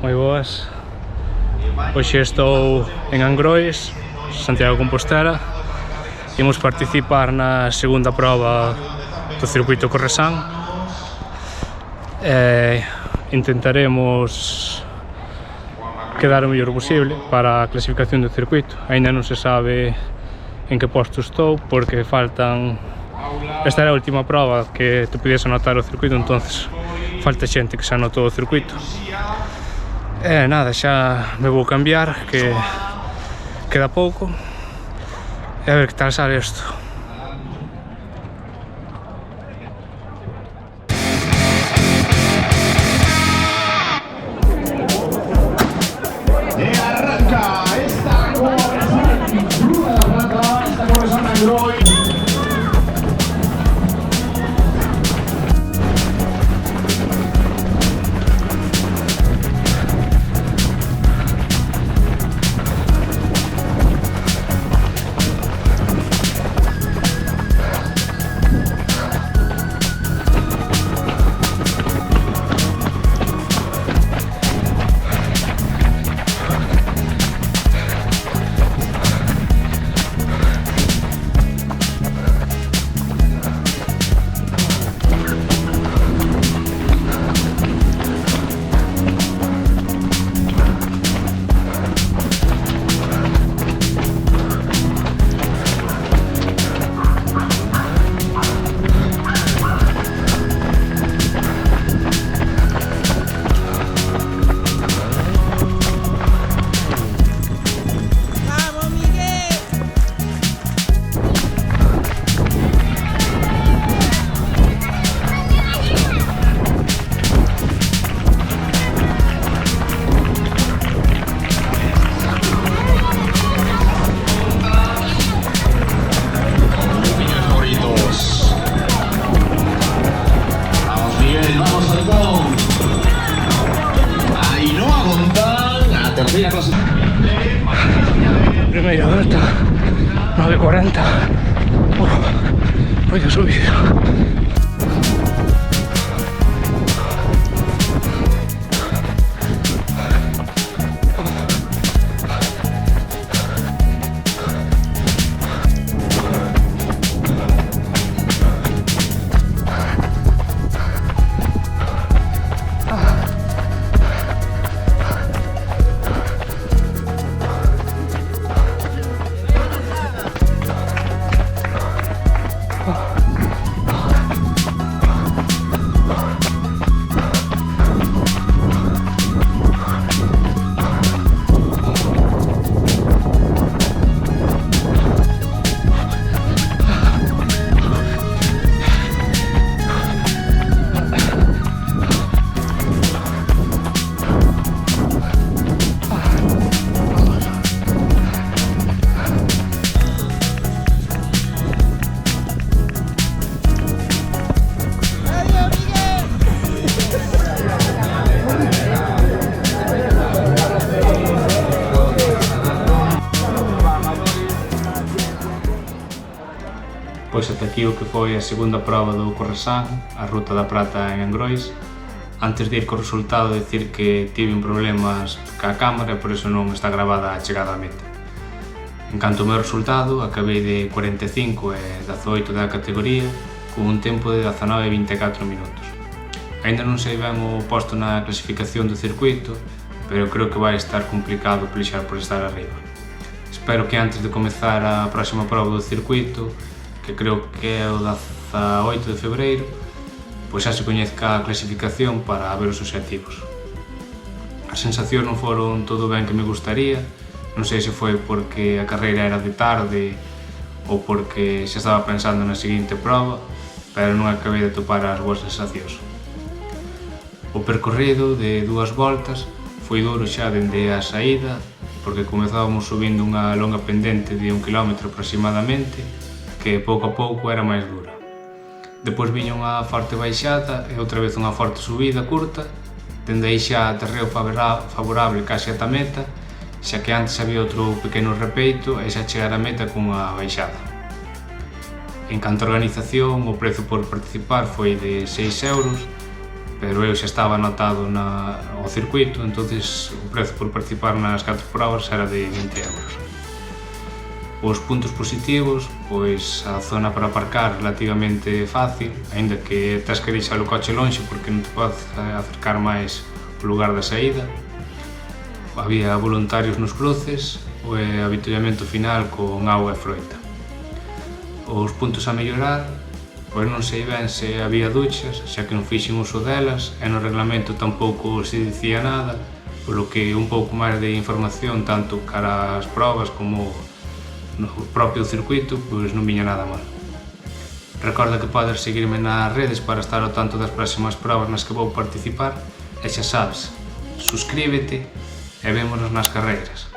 moi boas. Hoxe estou en Angrois, Santiago de Compostela. Imos participar na segunda proba do circuito Corresán. Intentaremos quedar o mellor posible para a clasificación do circuito. Aínda non se sabe en que posto estou, porque faltan... Esta era a última proba que te pudies anotar o circuito, entonces falta xente que se anotou o circuito. Nada, xa me vou cambiar, que queda pouco. E a ver que tal sale isto. E arranca esta Corresán Angrois. Primeira volta, 9:40. Voy a subir. Pois ata aquí o que foi a segunda proba do Corresán, a Ruta da Prata en Angrois. Antes de ir co resultado, decir que tive problemas ca cámara e por iso non está gravada a chegada á meta. En canto ao meu resultado, acabei de 45 e 18 da categoría, con un tempo de 19 e 24 minutos. Aínda non sei ben o posto na clasificación do circuito, pero creo que vai estar complicado pelexar por estar arriba. Espero que antes de comezar a próxima proba do circuito, que creo que é o 18 de febreiro, pois xa se coñezca a clasificación para ver os obxectivos. As sensacións non foron todo ben que me gustaría, non sei se foi porque a carreira era de tarde ou porque xa estaba pensando na seguinte proba, pero non acabei de topar as boas sensacións. O percorrido de 2 voltas foi duro xa dende a saída, porque comezábamos subindo unha longa pendente de 1 km aproximadamente, que pouco a pouco era máis dura. Depois viña unha forte baixada e outra vez unha forte subida curta, dende aí xa terreo favorable case ata meta, xa que antes había outro pequeno repeito e xa chegar a meta cunha baixada. En canto a organización, o prezo por participar foi de 6 euros, pero eu xa estaba anotado ao circuito, entonces o prezo por participar nas 4 probas era de 20 euros. Os puntos positivos, pois a zona para aparcar relativamente fácil, aínda que tes que deixar o coche lonxe porque non te podes acercar máis ao lugar da saída. Había voluntarios nos cruces, o avituallamento final con auga e froita. Os puntos a mellorar, pois non sei ben se había duchas, xa que non fixen uso delas, e no reglamento tampouco se dicía nada, polo que un pouco máis de información tanto cara ás probas como no propio circuito, pois non viña nada mal. Recorda que podes seguirme nas redes para estar ao tanto das próximas probas nas que vou participar, e xa sabes, suscríbete e vémonos nas carreiras.